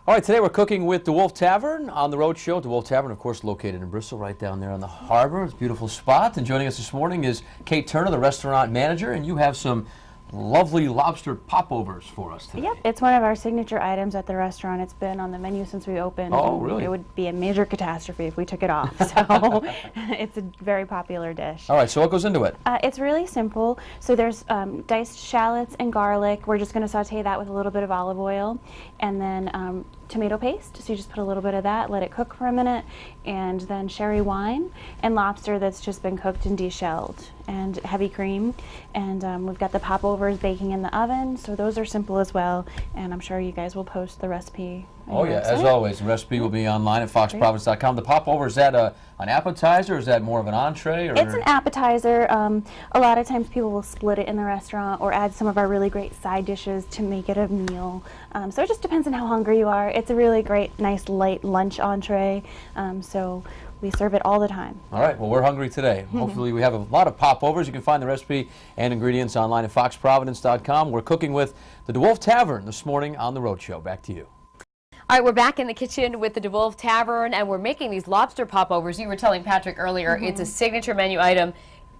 All right, today we're cooking with DeWolf Tavern on the Road Show. DeWolf Tavern, of course, located in Bristol, right down there on the harbor. It's a beautiful spot. And joining us this morning is Kate Turner, the restaurant manager, and you have some lovely lobster popovers for us today. Yep, it's one of our signature items at the restaurant. It's been on the menu since we opened. Oh, really? It would be a major catastrophe if we took it off. So it's a very popular dish. All right, so what goes into it? It's really simple. So there's diced shallots and garlic. We're just going to saute that with a little bit of olive oil, and then tomato paste. So you just put a little bit of that, let it cook for a minute, and then sherry wine and lobster that's just been cooked and deshelled, and heavy cream. And we've got the popovers baking in the oven, so those are simple as well. And I'm sure you guys will post the recipe. Oh yeah, as always, the recipe will be online at foxprovince.com. The popover, is that an appetizer, or is that more of an entree? Or? It's an appetizer. A lot of times people will split it in the restaurant or add some of our really great side dishes to make it a meal. So it just depends on how hungry you are. It's a really great, nice, light lunch entree. So we serve it all the time. All right, well, we're hungry today. Hopefully we have a lot of popovers. You can find the recipe and ingredients online at foxprovince.com. We're cooking with the DeWolf Tavern this morning on the Road Show. Back to you. All right, we're back in the kitchen with the DeWolf Tavern, and we're making these lobster popovers. You were telling Patrick earlier, it's a signature menu item.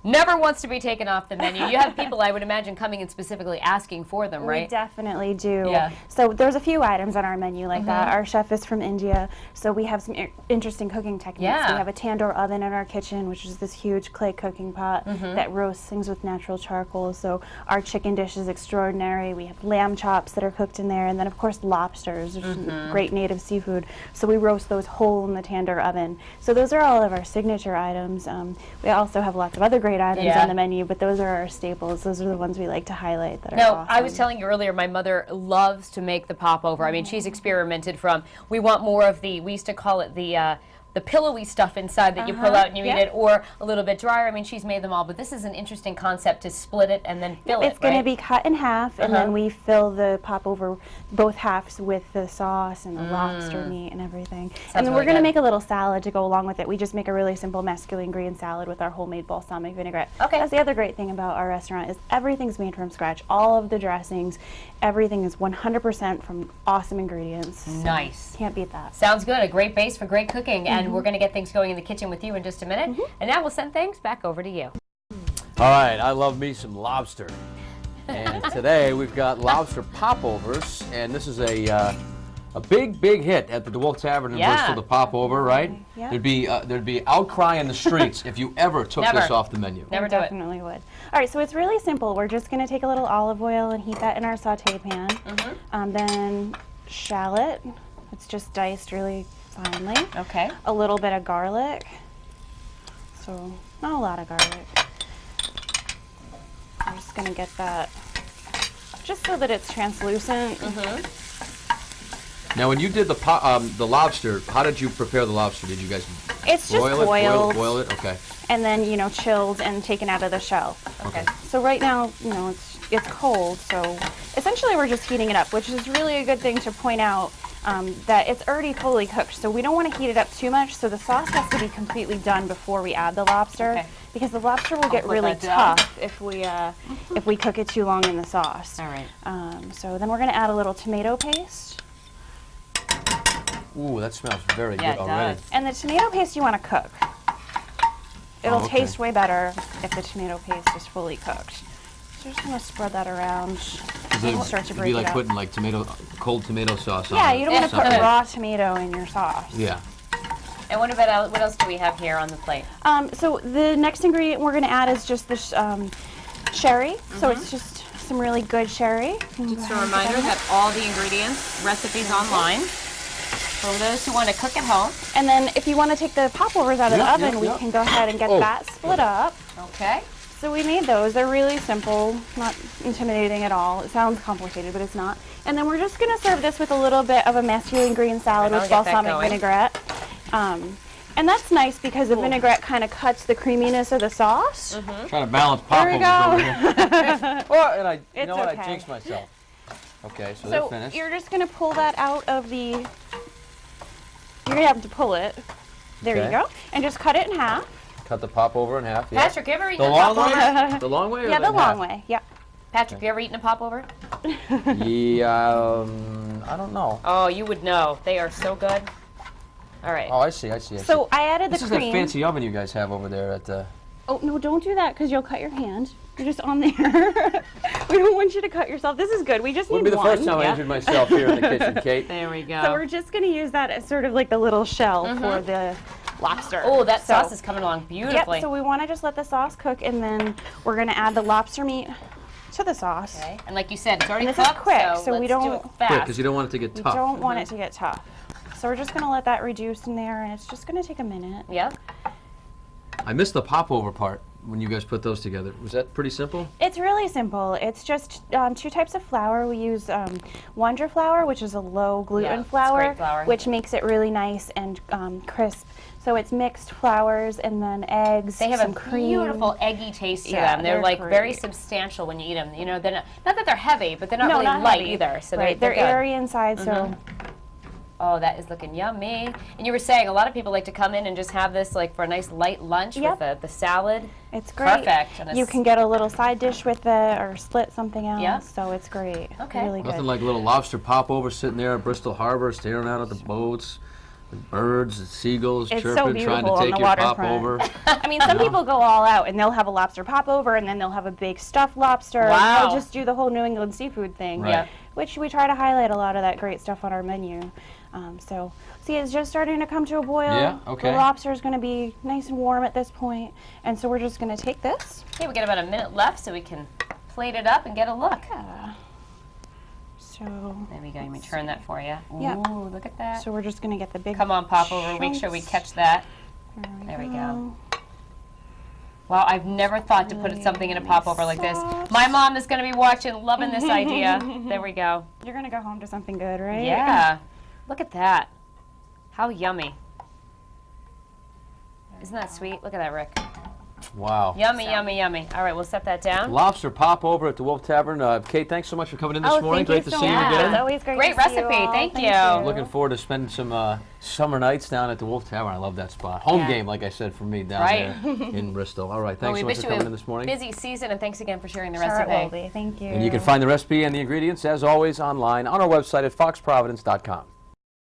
Never wants to be taken off the menu. You have people, I would imagine, coming and specifically asking for them, right? We definitely do. Yeah. So there's a few items on our menu like that. Our chef is from India, so we have some interesting cooking techniques. Yeah. We have a tandoor oven in our kitchen, which is this huge clay cooking pot that roasts things with natural charcoal. So our chicken dish is extraordinary. We have lamb chops that are cooked in there, and then of course lobsters, which is great native seafood. So we roast those whole in the tandoor oven. So those are all of our signature items. We also have lots of other great items on the menu, but those are our staples. Those are the ones we like to highlight that are awesome. I was telling you earlier, my mother loves to make the popover. I mean, she's experimented from, we want more of the, we used to call it the pillowy stuff inside that you pull out and you eat it, or a little bit drier. I mean, she's made them all, but this is an interesting concept to split it and then fill it, It's going to be cut in half, and then we fill the popover both halves with the sauce and the lobster meat and everything. And then we're going to make a little salad to go along with it. We just make a really simple masculine green salad with our homemade balsamic vinaigrette. Okay. That's the other great thing about our restaurant is everything's made from scratch. All of the dressings, everything is 100% from awesome ingredients. Nice. Can't beat that. Sounds good. A great base for great cooking. And we're going to get things going in the kitchen with you in just a minute. And now we'll send things back over to you. All right, I love me some lobster. And today we've got lobster popovers, and this is a big hit at the DeWolf Tavern in Bristol, the popover, right? Yeah. There'd be outcry in the streets if you ever took this off the menu. Never do it. Definitely would. All right, so it's really simple. We're just going to take a little olive oil and heat that in our saute pan. Then shallot, it's just diced really finely. Okay. A little bit of garlic. So not a lot of garlic. I'm just going to get that just so that it's translucent. Now, when you did the lobster, how did you prepare the lobster? Did you guys It's just boiled. Boil it? Okay. And then, you know, chilled and taken out of the shell. Okay. So right now, you know, it's cold, so essentially we're just heating it up, which is really a good thing to point out, that it's already totally cooked, so we don't want to heat it up too much, so the sauce has to be completely done before we add the lobster, because the lobster will get really tough if we cook it too long in the sauce. All right. So then we're going to add a little tomato paste. Ooh, that smells very good already. And the tomato paste you want to cook. It'll taste way better if the tomato paste is fully cooked. So just going to spread that around. It'd start to be break like it up. putting like cold tomato sauce on it. Yeah, you don't want to put raw tomato in your sauce. Yeah. And what else do we have here on the plate? So the next ingredient we're going to add is just this sherry. So it's just some really good sherry. Just a reminder that all the ingredients, recipes online. For those who want to cook at home. And then if you want to take the popovers out of the oven, we can go ahead and get that split up. Okay. So we made those. They're really simple, not intimidating at all. It sounds complicated, but it's not. And then we're just going to serve this with a little bit of a masculine green salad with balsamic vinaigrette. And that's nice because the vinaigrette kind of cuts the creaminess of the sauce. Trying to balance popovers over here. Well, and you know what? I okay. jinxed myself. Okay, so So they're finished. you're just going to pull that out of the... You're going to have to pull it. There you go. And just cut it in half. Cut the popover in half. Yeah. Patrick, you ever eaten The a long popover? way? The long way? Or Yeah, the long half? way. Yeah. Patrick, you ever eaten a popover? Yeah, I don't know. Oh, you would know. They are so good. All right. Oh, I see. So I added This the is that cream. fancy oven you guys have over there at the... Oh, no, don't do that because you'll cut your hand. You're just on there. We don't want you to cut yourself. This is good. We just Wouldn't need be the one. first time I injured myself here in the kitchen, Kate. There we go. So we're just going to use that as sort of like the little shell for the lobster. Oh, that So- sauce is coming along beautifully. Yep, so we want to just let the sauce cook, and then we're going to add the lobster meat to the sauce. Okay. And like you said, it's already And this is cooked, quick, so so we let's do don't- it Quick, fast. because you don't want it to get We tough. don't want it to get tough. So we're just going to let that reduce in there, and it's just going to take a minute. Yep. I missed the popover part when you guys put those together. Was that pretty simple? It's really simple. It's just 2 types of flour. We use Wonder flour, which is a low gluten it's flour, great flour. which makes it really nice and crisp. So it's mixed flours and then eggs, They have some a cream. beautiful eggy taste to Yeah, them. They're they're like very great. substantial when you eat them. You know, they're not that they're heavy, but they're not No, really not light heavy. either. So right, they're they're good. airy inside, so Oh, that is looking yummy. And you were saying a lot of people like to come in and just have this like for a nice light lunch Yep. with the salad. it's great. Perfect. And You can get a little side dish with it or split something else, Yep. so it's great. Okay. Really Nothing good. like a little lobster popover sitting there at Bristol Harbor, staring out at the boats, the birds, the seagulls It's so chirping, trying beautiful to on take the your waterfront. popover. I mean, some people go all out and they'll have a lobster popover and then they'll have a big stuffed lobster. Wow. And they'll just do the whole New England seafood thing. Right. Yep. Which we try to highlight a lot of that great stuff on our menu. So, see, it's just starting to come to a boil. Yeah, okay. The lobster is going to be nice and warm at this point. And so we're just going to take this. Okay, we got about a minute left, so we can plate it up and get a look. So, There we go. Let me turn that for you. Yep. Ooh, look at that. so we're just going to get the big Come on, pop over. Make sure we chunks. catch that. There we go. Wow, I've never thought to put something in a popover like this. Sauce. My mom is going to be watching, loving this idea. There we go. You're going to go home to something good, right? Yeah. Look at that. How yummy. Isn't that sweet? Look at that, Rick. Wow. Yummy, yummy, yummy. All right, we'll set that down. Lobster popover at DeWolf Tavern. Kate, thanks so much for coming in this Oh, morning. thank Great you to so see you much. again. It's always great Great to see you recipe. all. Thank you. Looking forward to spending some summer nights down at DeWolf Tavern. I love that spot. Home Yeah. game, like I said, for me down Right. there in Bristol. All right, Well, thanks we so much wish for you coming a in this morning. busy season, and thanks again for sharing the Sure, it recipe. will be. Thank you. And you can find the recipe and the ingredients, as always, online on our website at foxprovidence.com.